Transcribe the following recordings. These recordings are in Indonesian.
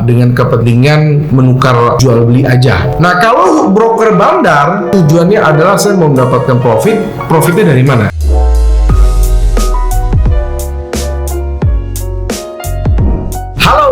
dengan kepentingan menukar jual beli aja. Nah, kalau broker bandar tujuannya adalah saya mau mendapatkan profit. Profitnya dari mana?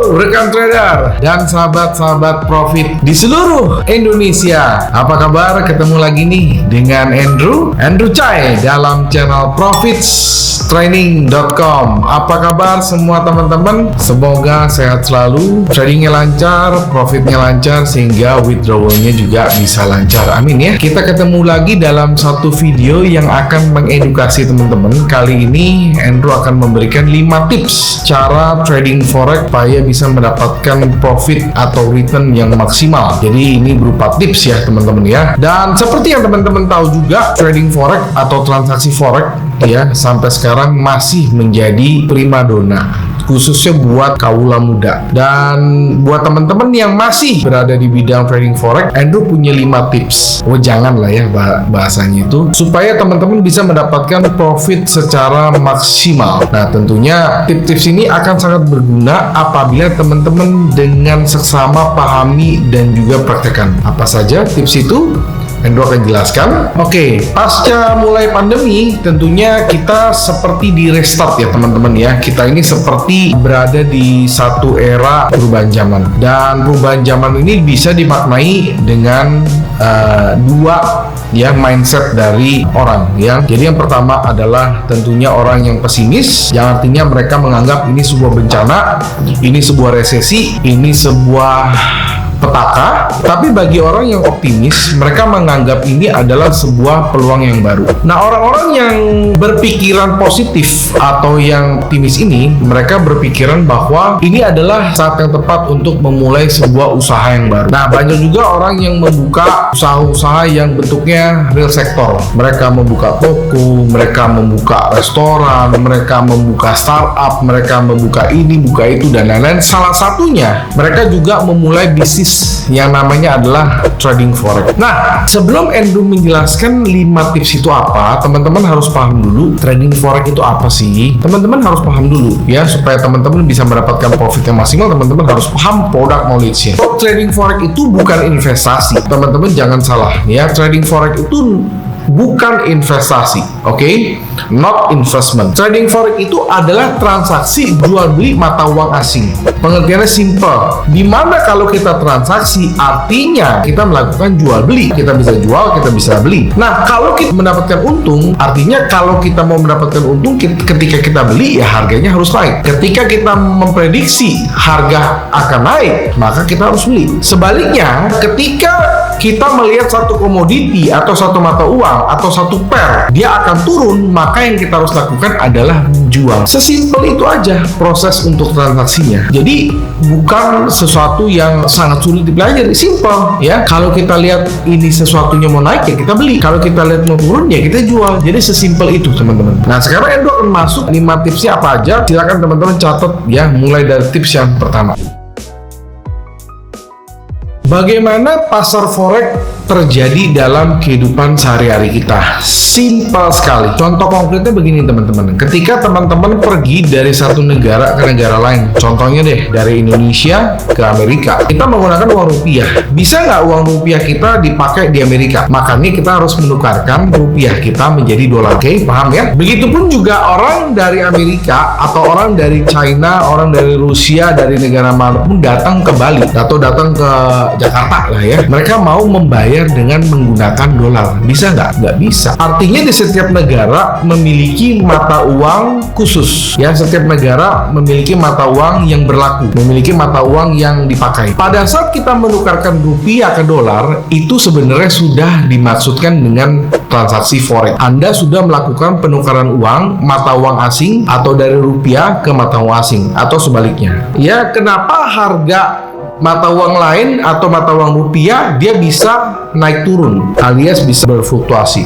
Rekan trader dan sahabat-sahabat profit di seluruh Indonesia, apa kabar? Ketemu lagi nih dengan Andrew Chai dalam channel profitstraining.com. Apa kabar semua teman-teman? Semoga sehat selalu, tradingnya lancar, profitnya lancar, sehingga withdrawalnya juga bisa lancar. Amin ya. Kita ketemu lagi dalam satu video yang akan mengedukasi teman-teman. Kali ini Andrew akan memberikan 5 tips cara trading forex supaya bisa mendapatkan profit atau return yang maksimal. Jadi ini berupa tips ya teman-teman ya. Dan seperti yang teman-teman tahu juga, trading forex atau transaksi forex ya sampai sekarang masih menjadi primadona, khususnya buat kaula muda. Dan buat teman-teman yang masih berada di bidang trading forex, Andrew punya 5 tips. Oh jangan lah ya bahasanya itu, supaya teman-teman bisa mendapatkan profit secara maksimal. Nah tentunya tips-tips ini akan sangat berguna apabila teman-teman dengan seksama pahami dan juga praktekkan. Apa saja tips itu? Andrew akan jelaskan. Oke, pasca mulai pandemi, tentunya kita seperti di restart ya teman-teman ya. Kita ini seperti berada di satu era perubahan zaman. Dan perubahan zaman ini bisa dimaknai dengan dua ya mindset dari orang ya. Jadi yang pertama adalah tentunya orang yang pesimis, yang artinya mereka menganggap ini sebuah bencana, ini sebuah resesi, ini sebuah petaka. Tapi bagi orang yang optimis, mereka menganggap ini adalah sebuah peluang yang baru. Nah, orang-orang yang berpikiran positif atau yang optimis ini, mereka berpikiran bahwa ini adalah saat yang tepat untuk memulai sebuah usaha yang baru. Nah, banyak juga orang yang membuka usaha-usaha yang bentuknya real sektor. Mereka membuka toko, mereka membuka restoran, mereka membuka startup, mereka membuka ini, buka itu, dan lain-lain. Salah satunya, mereka juga memulai bisnis yang namanya adalah trading forex. Nah, sebelum Andrew menjelaskan 5 tips itu apa, teman-teman harus paham dulu trading forex itu apa sih. Teman-teman harus paham dulu ya, supaya teman-teman bisa mendapatkan profit yang maksimal. Teman-teman harus paham produk knowledge-nya. Trading forex itu bukan investasi. Teman-teman jangan salah ya, trading forex itu bukan investasi, oke? Not investment. Trading forex itu adalah transaksi jual beli mata uang asing. Pengertiannya simple. Dimana kalau kita transaksi, artinya kita melakukan jual beli. Kita bisa jual, kita bisa beli. Nah, kalau kita mendapatkan untung, artinya kalau kita mau mendapatkan untung, ketika kita beli ya harganya harus naik. Ketika kita memprediksi harga akan naik, maka kita harus beli. Sebaliknya, ketika kita melihat satu komoditi atau satu mata uang atau satu pair, dia akan turun, maka yang kita harus lakukan adalah jual. Sesimpel itu aja proses untuk transaksinya. Jadi bukan sesuatu yang sangat sulit dipelajari, simple ya. Kalau kita lihat ini sesuatunya mau naik ya kita beli, kalau kita lihat mau turun ya kita jual. Jadi sesimpel itu teman-teman. Nah sekarang Endo akan masuk 5 tipsnya apa aja. Silakan teman-teman catat ya, mulai dari tips yang pertama. Bagaimana pasar forex terjadi dalam kehidupan sehari-hari kita? Simpel sekali. Contoh konkretnya begini teman-teman. Ketika teman-teman pergi dari satu negara ke negara lain, contohnya deh dari Indonesia ke Amerika, kita menggunakan uang rupiah. Bisa nggak uang rupiah kita dipakai di Amerika? Makanya kita harus menukarkan rupiah kita menjadi dolar. Oke, paham ya? Begitupun juga orang dari Amerika atau orang dari China, orang dari Rusia, dari negara manapun datang ke Bali atau datang ke Jakarta lah ya, mereka mau membayar dengan menggunakan dolar. Bisa nggak? Nggak bisa. Artinya di setiap negara memiliki mata uang khusus ya, setiap negara memiliki mata uang yang berlaku, memiliki mata uang yang dipakai. Pada saat kita menukarkan rupiah ke dolar, itu sebenarnya sudah dimaksudkan dengan transaksi forex. Anda sudah melakukan penukaran uang mata uang asing atau dari rupiah ke mata uang asing atau sebaliknya. Ya, kenapa harga mata uang lain atau mata uang rupiah dia bisa naik turun alias bisa berfluktuasi?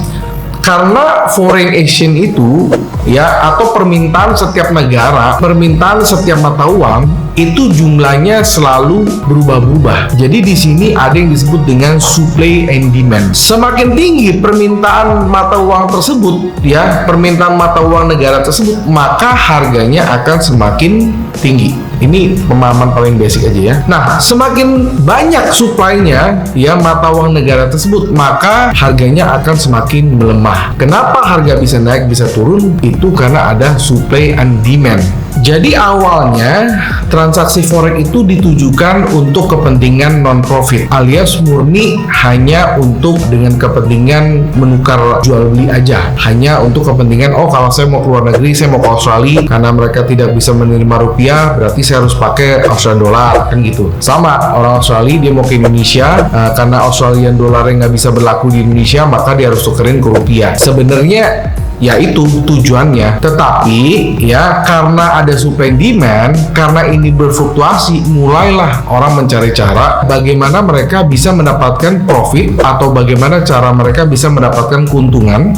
Karena foreign exchange itu ya, atau permintaan setiap negara, permintaan setiap mata uang itu jumlahnya selalu berubah-ubah. Jadi di sini ada yang disebut dengan supply and demand. Semakin tinggi permintaan mata uang tersebut ya, permintaan mata uang negara tersebut, maka harganya akan semakin tinggi. Ini pemahaman paling basic aja ya. Nah, semakin banyak supply-nya ya mata uang negara tersebut, maka harganya akan semakin melemah. Kenapa harga bisa naik bisa turun? Itu karena ada supply and demand. Jadi awalnya transaksi forex itu ditujukan untuk kepentingan non-profit alias murni hanya untuk dengan kepentingan menukar jual beli aja, hanya untuk kepentingan kalau saya mau keluar negeri, saya mau ke Australia, karena mereka tidak bisa menerima rupiah berarti saya harus pakai Australian dollar, kan gitu. Sama orang Australia dia mau ke Indonesia, karena Australian dollarnya nggak bisa berlaku di Indonesia maka dia harus tukerin ke rupiah. Sebenarnya ya itu tujuannya, tetapi ya karena ada supply demand, karena ini berfluktuasi, mulailah orang mencari cara bagaimana mereka bisa mendapatkan profit atau bagaimana cara mereka bisa mendapatkan keuntungan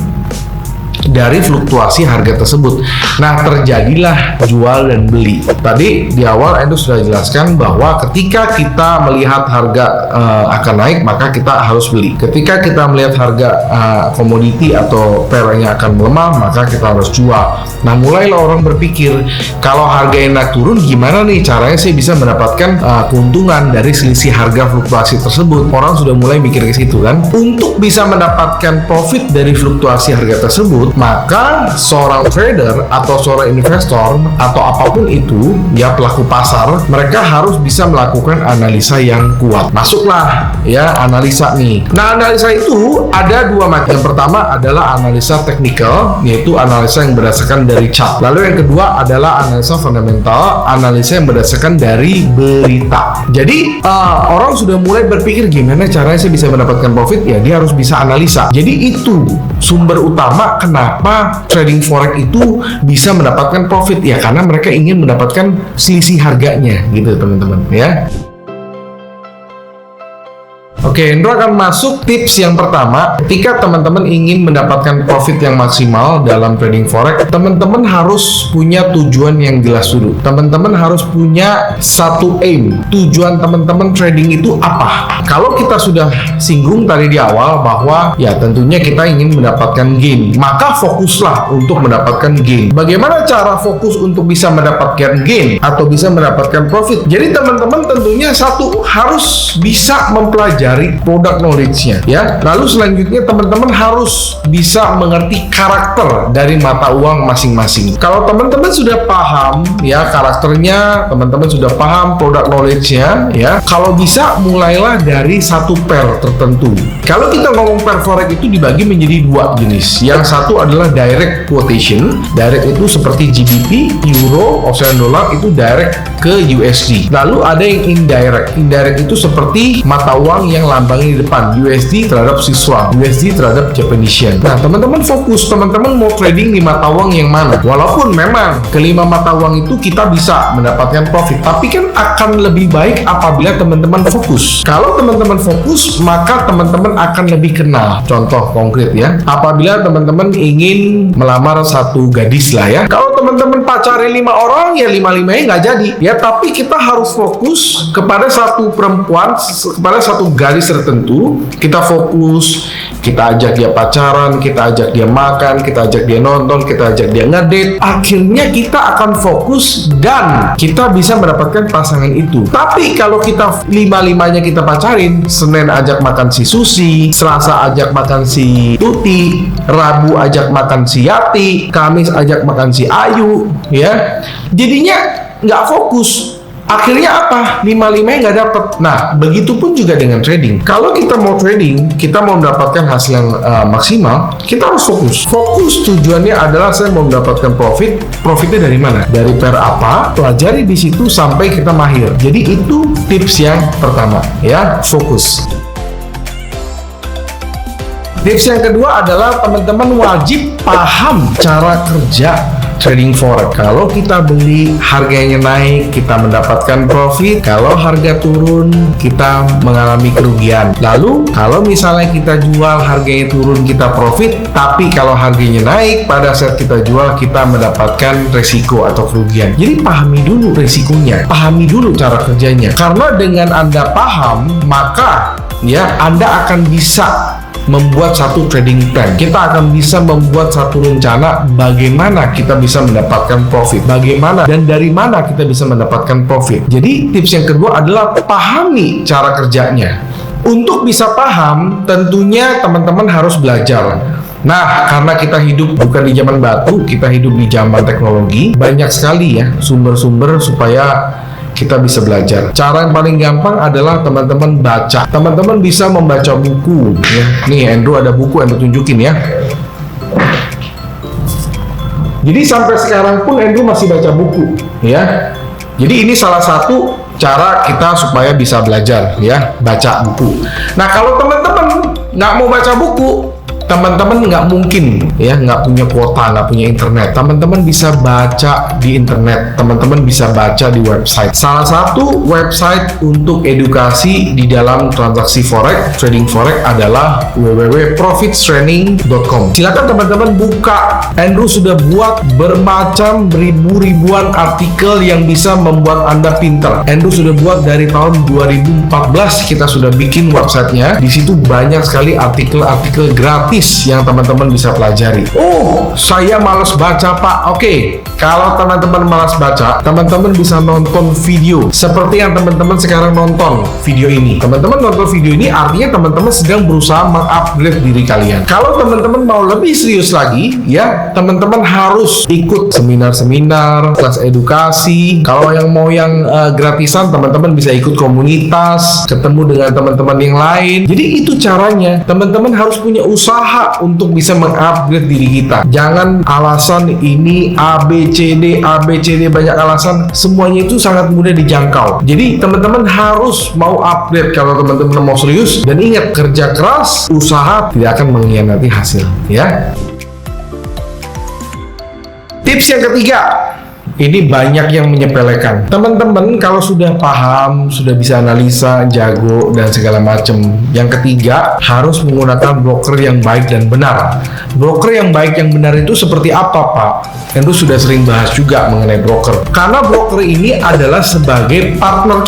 dari fluktuasi harga tersebut. Nah, terjadilah jual dan beli. Tadi di awal Endo sudah jelaskan bahwa ketika kita melihat harga akan naik, maka kita harus beli. Ketika kita melihat harga komoditi atau pairnya akan melemah, maka kita harus jual. Nah, mulailah orang berpikir, kalau harganya naik turun, gimana nih caranya saya bisa mendapatkan keuntungan dari selisih harga fluktuasi tersebut? Orang sudah mulai mikir ke situ kan. Untuk bisa mendapatkan profit dari fluktuasi harga tersebut, maka seorang trader atau seorang investor atau apapun itu ya pelaku pasar, mereka harus bisa melakukan analisa yang kuat. Masuklah ya analisa nih. Nah, analisa itu ada dua macam. Yang pertama adalah analisa teknikal, yaitu analisa yang berdasarkan dari chart. Lalu yang kedua adalah analisa fundamental, analisa yang berdasarkan dari berita. Jadi orang sudah mulai berpikir gimana caranya saya bisa mendapatkan profit, ya dia harus bisa analisa. Jadi itu sumber utama kenapa trading forex itu bisa mendapatkan profit, ya karena mereka ingin mendapatkan selisih harganya gitu teman-teman ya. Oke, Indro akan masuk tips yang pertama. Ketika teman-teman ingin mendapatkan profit yang maksimal dalam trading forex, teman-teman harus punya tujuan yang jelas dulu. Teman-teman harus punya satu aim. Tujuan teman-teman trading itu apa? Kalau kita sudah singgung tadi di awal bahwa ya tentunya kita ingin mendapatkan gain, maka fokuslah untuk mendapatkan gain. Bagaimana cara fokus untuk bisa mendapatkan gain atau bisa mendapatkan profit? Jadi teman-teman tentunya satu harus bisa mempelajari produk knowledge-nya ya. Lalu selanjutnya teman-teman harus bisa mengerti karakter dari mata uang masing-masing. Kalau teman-teman sudah paham ya karakternya, teman-teman sudah paham produk knowledge-nya ya, kalau bisa mulailah dari satu pair tertentu. Kalau kita ngomong pair forex itu dibagi menjadi dua jenis. Yang satu adalah direct quotation. Direct itu seperti GBP, Euro, Australian dollar itu direct ke USD. Lalu ada yang indirect. Indirect itu seperti mata uang yang lambangnya di depan, USD terhadap Swiss franc, USD terhadap Japanese yen. Nah, teman-teman fokus, teman-teman mau trading di mata uang yang mana? Walaupun memang kelima mata uang itu kita bisa mendapatkan profit, tapi kan akan lebih baik apabila teman-teman fokus. Kalau teman-teman fokus, maka teman-teman akan lebih kenal. Contoh konkret ya, apabila teman-teman ingin melamar satu gadis lah ya, kalau teman-teman pacarin 5 orang, ya 5-5-nya nggak jadi ya, tapi kita harus fokus kepada satu perempuan, kepada satu garis tertentu. Kita fokus, kita ajak dia pacaran, kita ajak dia makan, kita ajak dia nonton, kita ajak dia ngedate. Akhirnya kita akan fokus dan kita bisa mendapatkan pasangan itu. Tapi kalau kita 5-5-nya kita pacarin, Senin ajak makan si Susi, Selasa ajak makan si Tuti, Rabu ajak makan si Yati, Kamis ajak makan si Ayu ya, jadinya nggak fokus. Akhirnya apa? 5-5-nya nggak dapet. Nah, begitupun juga dengan trading. Kalau kita mau trading, kita mau mendapatkan hasil yang maksimal, kita harus fokus. Fokus tujuannya adalah saya mau mendapatkan profit. Profitnya dari mana? Dari pair apa? Pelajari di situ sampai kita mahir. Jadi itu tips yang pertama ya, fokus. Tips yang kedua adalah teman-teman wajib paham cara kerja trading forex. Kalau kita beli, harganya naik, kita mendapatkan profit. Kalau harga turun, kita mengalami kerugian. Lalu, kalau misalnya kita jual, harganya turun, kita profit. Tapi kalau harganya naik, pada saat kita jual, kita mendapatkan resiko atau kerugian. Jadi pahami dulu resikonya, pahami dulu cara kerjanya. Karena dengan Anda paham, maka ya Anda akan bisa membuat satu trading plan. Kita akan bisa membuat satu rencana bagaimana kita bisa mendapatkan profit, bagaimana dan dari mana kita bisa mendapatkan profit. Jadi tips yang kedua adalah pahami cara kerjanya. Untuk bisa paham, tentunya teman-teman harus belajar. Nah, karena kita hidup bukan di zaman batu, kita hidup di zaman teknologi, banyak sekali ya sumber-sumber supaya kita bisa belajar. Cara yang paling gampang adalah teman-teman baca. Teman-teman bisa membaca buku ya. Nih Andrew ada buku, Andrew tunjukin ya. Jadi sampai sekarang pun Andrew masih baca buku ya. Jadi ini salah satu cara kita supaya bisa belajar ya, baca buku. Nah, kalau teman-teman nggak mau baca buku, teman-teman nggak mungkin ya, nggak punya kuota, nggak punya internet. Teman-teman bisa baca di internet, teman-teman bisa baca di website. Salah satu website untuk edukasi di dalam transaksi forex, trading forex adalah www.profitstraining.com. Silakan teman-teman buka. Andrew sudah buat bermacam ribuan artikel yang bisa membuat Anda pintar. Andrew sudah buat dari tahun 2014 kita sudah bikin websitenya. Di situ banyak sekali artikel-artikel gratis yang teman-teman bisa pelajari. Oh, saya malas baca Pak. Oke, kalau teman-teman malas baca, teman-teman bisa nonton video seperti yang teman-teman sekarang nonton video ini. Teman-teman nonton video ini artinya teman-teman sedang berusaha mengupgrade diri kalian. Kalau teman-teman mau lebih serius lagi, ya teman-teman harus ikut seminar-seminar, kelas edukasi. Kalau yang mau yang gratisan, teman-teman bisa ikut komunitas, ketemu dengan teman-teman yang lain. Jadi itu caranya. Teman-teman harus punya usaha untuk bisa mengupgrade diri kita. Jangan alasan ini ABCD banyak alasan, semuanya itu sangat mudah dijangkau. Jadi teman-teman harus mau upgrade kalau teman-teman mau serius, dan ingat, kerja keras, usaha tidak akan mengkhianati hasil ya. Tips yang ketiga, ini banyak yang menyepelekan. Teman-teman kalau sudah paham, sudah bisa analisa, jago, dan segala macam. Yang ketiga, harus menggunakan broker yang baik dan benar. Broker yang baik yang benar itu seperti apa, Pak? Andrew sudah sering bahas juga mengenai broker. Karena broker ini adalah sebagai partner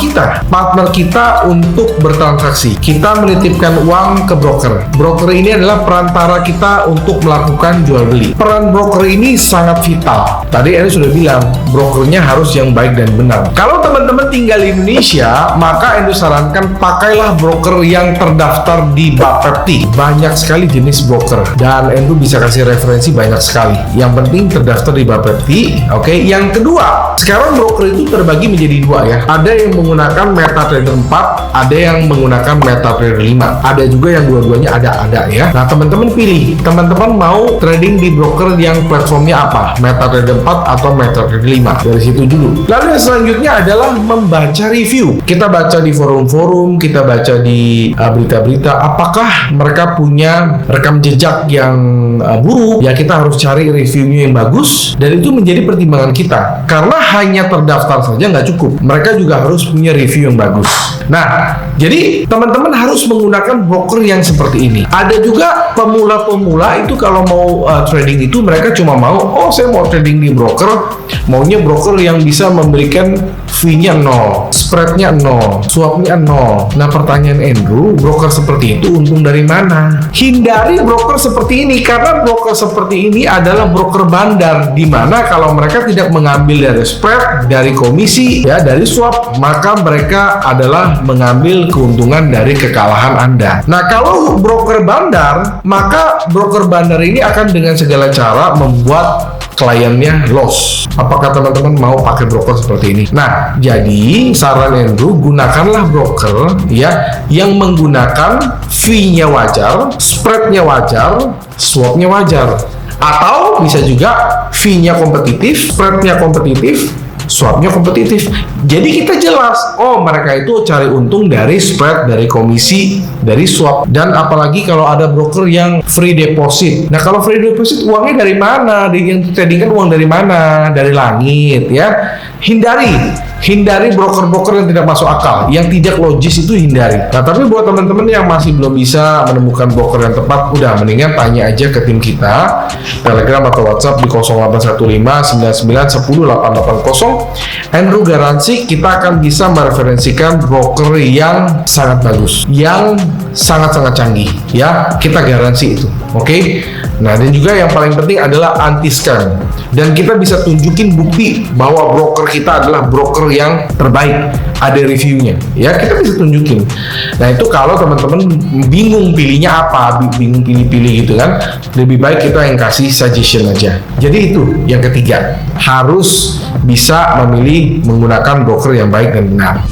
kita untuk bertransaksi. Kita menitipkan uang ke broker. Broker ini adalah perantara kita untuk melakukan jual beli. Peran broker ini sangat vital. Tadi Andrew sudah bilang, brokernya harus yang baik dan benar. Kalau teman-teman tinggal di Indonesia, maka Andrew sarankan pakailah broker yang terdaftar di Bapepti. Banyak sekali jenis broker, dan Andrew bisa kasih referensi banyak sekali. Yang penting terdaftar di Bapepti. Oke. Yang kedua, sekarang broker itu terbagi menjadi dua ya. Ada yang menggunakan MetaTrader 4, ada yang menggunakan MetaTrader 5. Ada juga yang dua-duanya ada ya. Nah, teman-teman pilih. Teman-teman mau trading di broker yang platformnya apa? MetaTrader 4 atau MetaTrader 5. Dari situ dulu. Lalu yang selanjutnya adalah membaca review. Kita baca di forum-forum, kita baca di berita-berita. Apakah mereka punya rekam jejak yang buruk? Ya, kita harus cari reviewnya yang bagus, dan itu menjadi pertimbangan kita. Karena hanya terdaftar saja nggak cukup. Mereka juga harus punya review yang bagus. Nah, jadi teman-teman harus menggunakan broker yang seperti ini. Ada juga pemula-pemula itu kalau mau trading itu mereka cuma mau, oh saya mau trading di broker, maunya broker yang bisa memberikan fee-nya 0, spread-nya 0, swap-nya 0. Nah, pertanyaan Andrew, broker seperti itu untung dari mana? Hindari broker seperti ini, karena broker seperti ini adalah broker bandar, di mana kalau mereka tidak mengambil dari spread, dari komisi, ya dari swap, maka mereka adalah mengambil keuntungan dari kekalahan Anda. Nah, kalau broker bandar, maka broker bandar ini akan dengan segala cara membuat kliennya loss. Apakah teman-teman mau pakai broker seperti ini? Nah, jadi saran Andrew, gunakanlah broker ya yang menggunakan fee-nya wajar, spread-nya wajar, swap-nya wajar. Atau bisa juga fee-nya kompetitif, spread-nya kompetitif, swap-nya kompetitif. Jadi kita jelas, oh mereka itu cari untung dari spread, dari komisi, dari swap. Dan apalagi kalau ada broker yang free deposit. Nah, kalau free deposit uangnya dari mana? Yang trading kan uang dari mana? Dari langit ya. hindari broker-broker yang tidak masuk akal, yang tidak logis itu hindari. Nah, tapi buat teman-teman yang masih belum bisa menemukan broker yang tepat, udah mendingan tanya aja ke tim kita, Telegram atau WhatsApp di 081599108880. Andrew garansi kita akan bisa mereferensikan broker yang sangat bagus, yang sangat-sangat canggih, ya, kita garansi itu. Oke. Nah, dan juga yang paling penting adalah anti scam, dan kita bisa tunjukin bukti bahwa broker kita adalah broker yang terbaik, ada reviewnya, ya, kita bisa tunjukin. Nah, itu kalau teman-teman bingung pilihnya apa, bingung pilih-pilih gitu kan, lebih baik kita yang kasih suggestion aja. Jadi itu yang ketiga, harus bisa memilih menggunakan broker yang baik dan benar.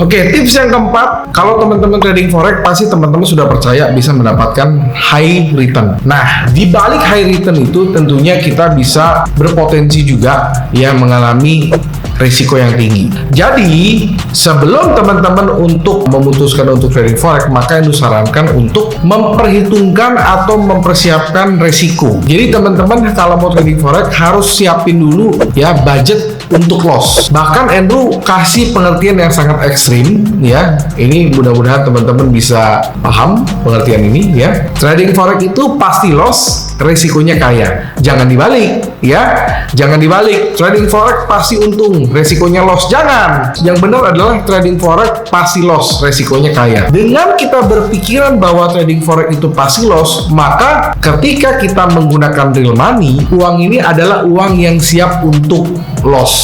Oke, tips yang keempat, kalau teman-teman trading forex pasti teman-teman sudah percaya bisa mendapatkan high return. Nah, di balik high return itu tentunya kita bisa berpotensi juga ya mengalami risiko yang tinggi. Jadi, sebelum teman-teman untuk memutuskan untuk trading forex, maka yang disarankan untuk memperhitungkan atau mempersiapkan risiko. Jadi, teman-teman kalau mau trading forex harus siapin dulu ya budget untuk loss. Bahkan Andrew kasih pengertian yang sangat ekstrim ya. Ini mudah-mudahan teman-teman bisa paham pengertian ini ya. Trading forex itu pasti loss, resikonya kaya. Jangan dibalik ya. Jangan dibalik. Trading forex pasti untung, resikonya loss. Jangan. Yang benar adalah trading forex pasti loss, resikonya kaya. Dengan kita berpikiran bahwa trading forex itu pasti loss, maka ketika kita menggunakan real money, uang ini adalah uang yang siap untuk loss,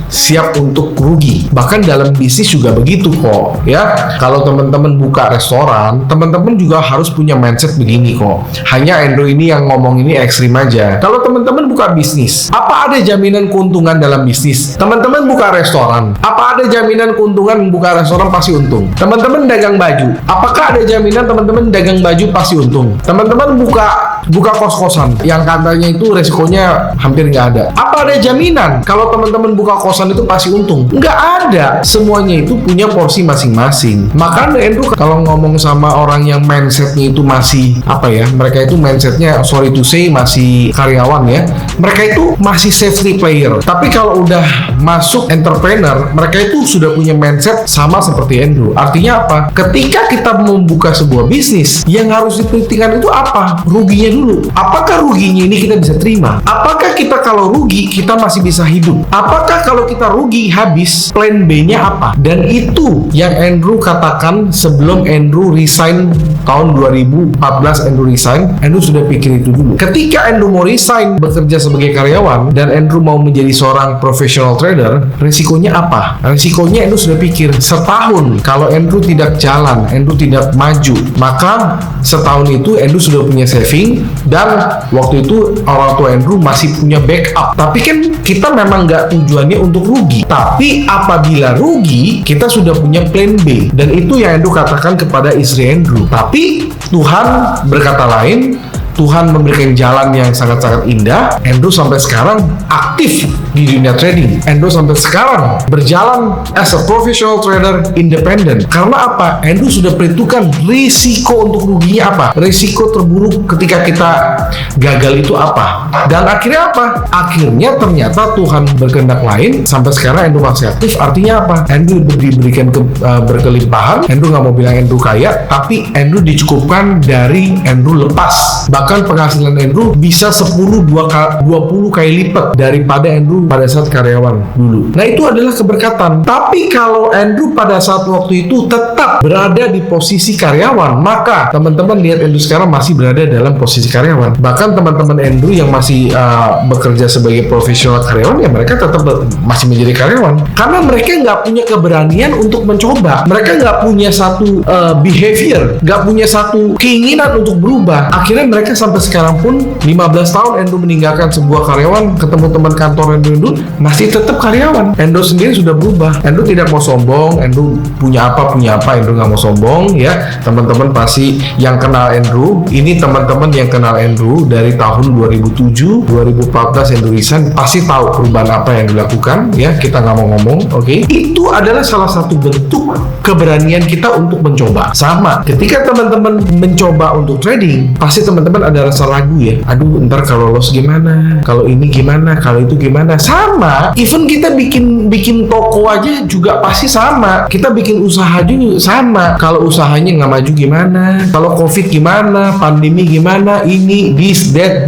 siap untuk rugi. Bahkan dalam bisnis juga begitu kok ya. Kalau teman-teman buka restoran, teman-teman juga harus punya mindset begini kok. Hanya Andrew ini yang ngomong ini ekstrim aja. Kalau teman-teman buka bisnis, apa ada jaminan keuntungan dalam bisnis? Teman-teman buka restoran, apa ada jaminan keuntungan buka restoran pasti untung? Teman-teman dagang baju, apakah ada jaminan teman-teman dagang baju pasti untung? Teman-teman buka kos-kosan yang katanya itu resikonya hampir nggak ada, apa ada jaminan kalau teman-teman buka kosan itu pasti untung? Nggak ada. Semuanya itu punya porsi masing-masing. Makanya Andrew kalau ngomong sama orang yang mindsetnya itu masih apa ya, mereka itu mindsetnya sorry to say masih karyawan ya, mereka itu masih safety player. Tapi kalau udah masuk entrepreneur, mereka itu sudah punya mindset sama seperti Andrew. Artinya apa? Ketika kita membuka sebuah bisnis, yang harus diperhatikan itu apa? Ruginya dulu. Apakah ruginya ini kita bisa terima? Apakah kita kalau rugi kita masih bisa hidup? Apakah kalau kita rugi habis, plan B-nya apa? Dan itu yang Andrew katakan sebelum Andrew resign tahun 2014. Andrew resign, Andrew sudah pikir itu dulu. Ketika Andrew mau resign bekerja sebagai karyawan dan Andrew mau menjadi seorang professional trader, risikonya apa? Risikonya Andrew sudah pikir setahun kalau Andrew tidak jalan, Andrew tidak maju, maka setahun itu Andrew sudah punya saving, dan waktu itu orang tua Andrew masih punya backup. Tapi kan kita memang nggak tujuannya untuk rugi, tapi apabila rugi kita sudah punya plan B, dan itu yang Andrew katakan kepada istri Andrew. Tapi Tuhan berkata lain. Tuhan memberikan jalan yang sangat-sangat indah. Andrew sampai sekarang aktif di dunia trading. Andrew sampai sekarang berjalan as a professional trader independent. Karena apa? Andrew sudah perhitungkan risiko untuk ruginya apa, risiko terburuk ketika kita gagal itu apa. Dan akhirnya apa? Akhirnya ternyata Tuhan berkehendak lain. Sampai sekarang Andrew masih aktif. Artinya apa? Andrew diberikan berkelimpahan. Andrew nggak mau bilang Andrew kaya, tapi Andrew dicukupkan dari Andrew lepas. Bahkan penghasilan Andrew bisa 20 kali lipat daripada Andrew pada saat karyawan dulu. Nah, itu adalah keberkatan. Tapi kalau Andrew pada saat waktu itu tetap berada di posisi karyawan, maka teman-teman lihat Andrew sekarang masih berada dalam posisi karyawan. Bahkan teman-teman Andrew yang masih bekerja sebagai profesional karyawan, ya mereka tetap masih menjadi karyawan. Karena mereka nggak punya keberanian untuk mencoba. Mereka nggak punya satu behavior, nggak punya satu keinginan untuk berubah. Akhirnya mereka sampai sekarang pun 15 tahun Andrew meninggalkan sebuah karyawan, ketemu teman kantor Andrew masih tetap karyawan. Andrew sendiri sudah berubah. Andrew tidak mau sombong. Andrew punya apa. Andrew nggak mau sombong ya. Teman-teman pasti yang kenal Andrew, ini teman-teman yang kenal Andrew dari tahun 2007, 2014 Andrew resign, pasti tahu perubahan apa yang dilakukan ya. Kita nggak mau ngomong, oke? Itu adalah salah satu bentuk keberanian kita untuk mencoba. Sama ketika teman-teman mencoba untuk trading, pasti teman-teman teman-teman ada rasa ragu ya, aduh ntar kalau loss gimana, kalau ini gimana, kalau itu gimana. Sama, even kita bikin toko aja juga pasti sama, kita bikin usaha juga sama. Kalau usahanya nggak maju gimana, kalau covid gimana, pandemi gimana, ini this that.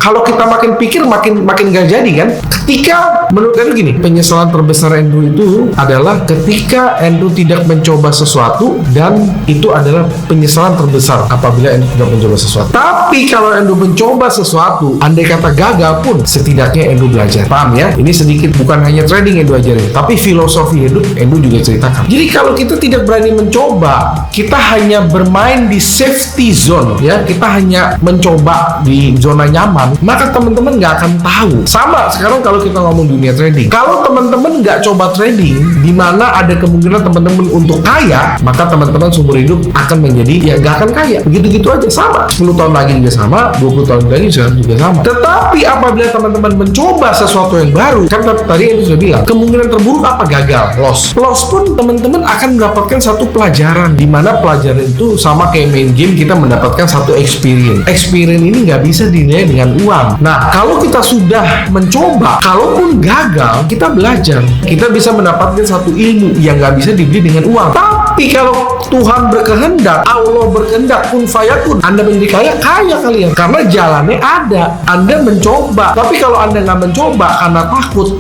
Kalau kita makin pikir makin gak jadi kan. Ketika menurut Andrew gini, penyesalan terbesar Andrew itu adalah ketika Andrew tidak mencoba sesuatu, dan itu adalah penyesalan terbesar apabila Andrew tidak mencoba sesuatu. Tapi kalau Andrew mencoba sesuatu, andai kata gagal pun, setidaknya Andrew belajar. Paham ya? Ini sedikit, bukan hanya trading Andrew ajarin, tapi filosofi hidup Andrew juga ceritakan. Jadi kalau kita tidak berani mencoba, kita hanya bermain di safety zone ya, kita hanya mencoba di zona nyaman, maka teman-teman nggak akan tahu. Sama sekarang kalau kita ngomong dunia trading, kalau teman-teman nggak coba trading, di mana ada kemungkinan teman-teman untuk kaya, maka teman-teman seumur hidup akan menjadi ya nggak akan kaya. Begitu-gitu aja, sama 10 tahun lagi juga sama, 20 tahun lagi juga sama. Tetapi apabila teman-teman mencoba sesuatu yang baru, kan tadi itu sudah bilang, kemungkinan terburuk apa? Gagal, loss pun teman-teman akan mendapatkan satu pelajaran, di mana pelajaran itu sama kayak main game, kita mendapatkan satu experience ini nggak bisa dinilai dengan uang. Nah, kalau kita sudah mencoba, kalaupun gagal, kita belajar, kita bisa mendapatkan satu ilmu yang nggak bisa dibeli dengan uang. Tapi kalau Tuhan berkehendak, Allah berkehendak, kun fayakun, Anda menjadi kaya kalian, karena jalannya ada. Anda mencoba. Tapi kalau Anda nggak mencoba karena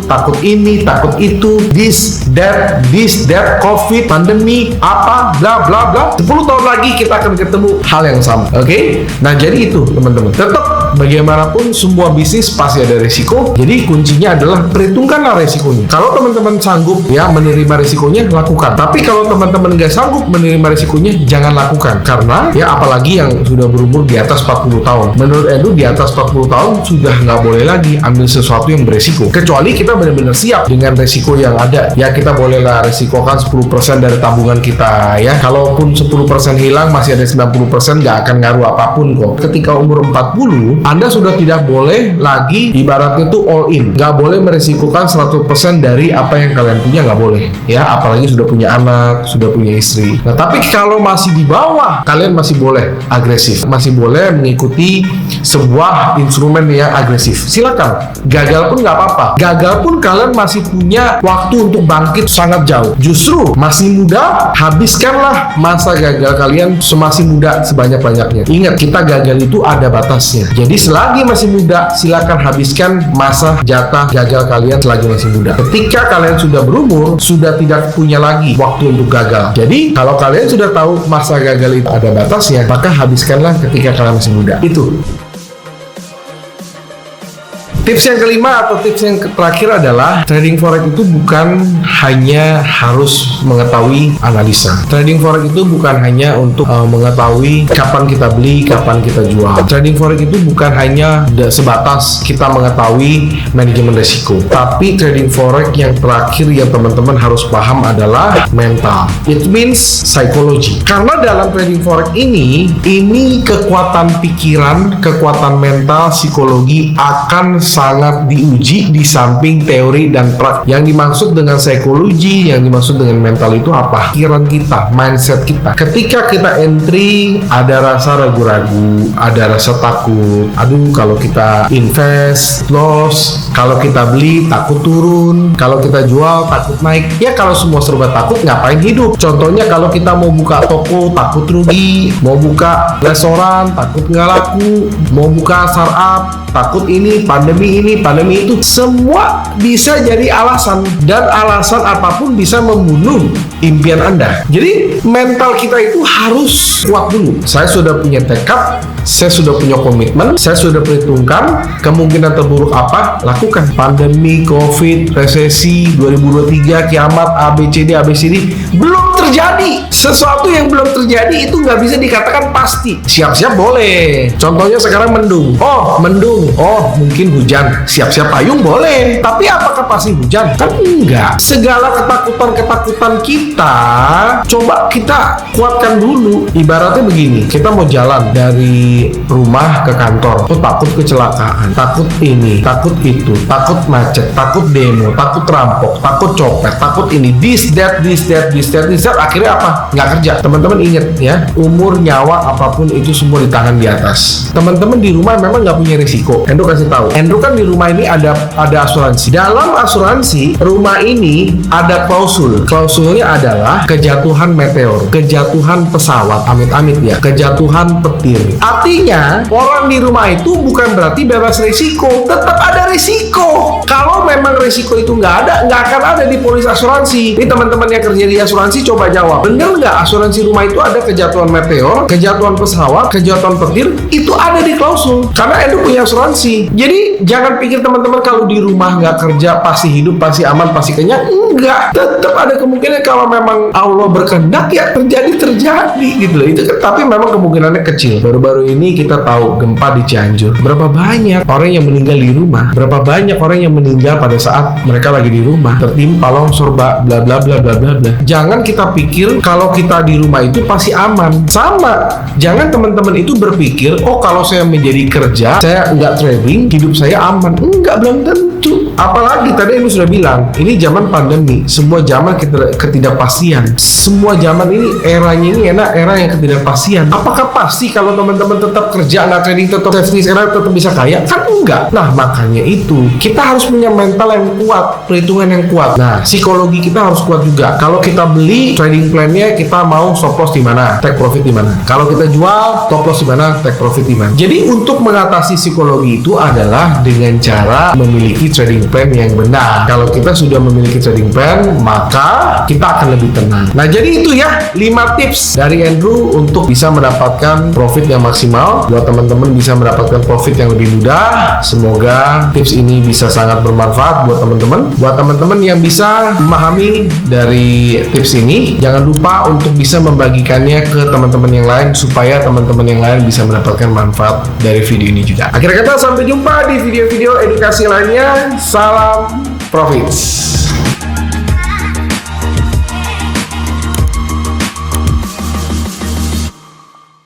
takut ini, takut itu, this that, covid, pandemi, apa, bla bla bla, 10 tahun lagi kita akan ketemu hal yang sama. Oke? Nah, jadi itu teman-teman. Tetap bagaimanapun semua bisnis pasti ada resiko. Jadi kuncinya adalah perhitungkanlah resikonya. Kalau teman-teman sanggup ya menerima resikonya, lakukan. Tapi kalau teman-teman nggak sanggup menerima resikonya, jangan lakukan. Karena ya apalagi yang sudah berumur di atas 40 tahun. Menurut Edu di atas 40 tahun sudah nggak boleh lagi ambil sesuatu yang beresiko. Kecuali kita benar-benar siap dengan resiko yang ada. Ya kita bolehlah resikokan 10% dari tabungan kita ya. Kalaupun 10% hilang, masih ada 90% nggak akan ngaruh apapun kok. Ketika umur 40, Anda sudah tidak boleh lagi ibaratnya itu all in. Nggak boleh meresikokan 100% dari apa yang kalian punya, nggak boleh. Ya, apalagi sudah punya anak, sudah punya istri. Nah, tapi kalau masih di bawah, kalian masih boleh agresif. Masih boleh mengikuti sebuah instrumen yang agresif. Silakan. Gagal pun nggak apa-apa. Gagal pun kalian masih punya waktu untuk bangkit sangat jauh. Justru masih muda, habiskanlah masa gagal kalian semasih muda sebanyak-banyaknya. Ingat, kita gagal itu ada batasnya. Jadi selagi masih muda, silakan habiskan masa jatah gagal kalian selagi masih muda. Ketika kalian sudah berumur, sudah tidak punya lagi waktu untuk gagal. Jadi kalau kalian sudah tahu masa gagal itu ada batasnya, maka habiskanlah ketika kalian masih muda. Itu. Tips yang kelima atau tips yang terakhir adalah trading forex itu bukan hanya harus mengetahui analisa. Trading forex itu bukan hanya untuk mengetahui kapan kita beli, kapan kita jual. Trading forex itu bukan hanya sebatas kita mengetahui manajemen risiko. Tapi trading forex yang terakhir yang teman-teman harus paham adalah mental. It means psychology. Karena dalam trading forex ini kekuatan pikiran, kekuatan mental, psikologi akan sangat diuji di samping teori dan praktik. Yang dimaksud dengan psikologi, yang dimaksud dengan mental itu apa? Pikiran kita, mindset kita. Ketika kita entry, ada rasa ragu-ragu, ada rasa takut. Aduh, kalau kita invest, loss. Kalau kita beli, takut turun. Kalau kita jual, takut naik. Ya kalau semua serba takut, ngapain hidup? Contohnya kalau kita mau buka toko, takut rugi. Mau buka restoran, takut nggak laku. Mau buka startup, takut ini, pandemi itu, semua bisa jadi alasan, dan alasan apapun bisa membunuh impian Anda. Jadi mental kita itu harus kuat dulu. Saya sudah punya tekad, saya sudah punya komitmen, saya sudah perhitungkan kemungkinan terburuk apa, lakukan. Pandemi, covid, resesi, 2023, kiamat, ABCD belum terjadi. Sesuatu yang belum terjadi itu nggak bisa dikatakan pasti. Siap-siap boleh. Contohnya sekarang mendung. Oh, mungkin hujan. Siap-siap payung boleh. Tapi apakah pasti hujan? Kan enggak. Segala ketakutan kita, coba kita kuatkan dulu. Ibaratnya begini, kita mau jalan dari dari rumah ke kantor tuh takut kecelakaan, takut ini, takut itu, takut macet, takut demo, takut rampok, takut copet, takut ini, this that, akhirnya apa? Nggak kerja. Teman-teman inget ya, umur, nyawa, apapun itu semua di tangan di atas. Teman-teman di rumah memang nggak punya risiko. Andrew kasih tahu, Andrew kan di rumah ini ada asuransi. Dalam asuransi rumah ini ada klausulnya adalah kejatuhan meteor, kejatuhan pesawat, amit-amit ya, kejatuhan petir. Artinya orang di rumah itu bukan berarti bebas risiko, tetap ada risiko. Kalau memang risiko itu nggak akan ada di polis asuransi. Ini teman-teman yang kerja di asuransi coba jawab, bener nggak asuransi rumah itu ada kejatuhan meteor, kejatuhan pesawat, kejatuhan petir, itu ada di klausul karena Edu punya asuransi. Jadi jangan pikir teman-teman kalau di rumah nggak kerja pasti hidup, pasti aman, pasti kenyang. Enggak, tetap ada kemungkinan kalau memang Allah berkehendak ya terjadi gitu loh. Itu tapi memang kemungkinannya kecil. Baru-baru ini kita tahu gempa di Cianjur. Berapa banyak orang yang meninggal di rumah? Berapa banyak orang yang meninggal pada saat mereka lagi di rumah tertimpa longsor bla bla bla bla bla bla. Jangan kita pikir kalau kita di rumah itu pasti aman. Sama, jangan teman-teman itu berpikir, oh kalau saya menjadi kerja, saya nggak trading, hidup saya aman. Enggak, belum tentu. Apalagi tadi Ibu sudah bilang, ini zaman pandemi, semua zaman ketidakpastian. Semua zaman ini eranya ini era yang ketidakpastian. Apakah pasti kalau teman-teman tetap kerja, nggak trading, tetap safety, tetap bisa kaya? Kan enggak. Nah makanya itu kita harus punya mental yang kuat, perhitungan yang kuat. Nah psikologi kita harus kuat juga. Kalau kita beli trading plan-nya, kita mau stop loss di mana, take profit di mana. Kalau kita jual, stop loss di mana, take profit di mana. Jadi untuk mengatasi psikologi itu adalah dengan cara memiliki trading plan yang benar. Kalau kita sudah memiliki trading plan, maka kita akan lebih tenang. Nah jadi itu ya 5 tips dari Andrew untuk bisa mendapatkan profit yang maksimal. Buat teman-teman bisa mendapatkan profit yang lebih mudah. Semoga tips ini bisa sangat bermanfaat buat teman-teman. Buat teman-teman yang bisa memahami dari tips ini, jangan lupa untuk bisa membagikannya ke teman-teman yang lain supaya teman-teman yang lain bisa mendapatkan manfaat dari video ini juga. Akhir kata, sampai jumpa di video-video edukasi lainnya. Salam profits.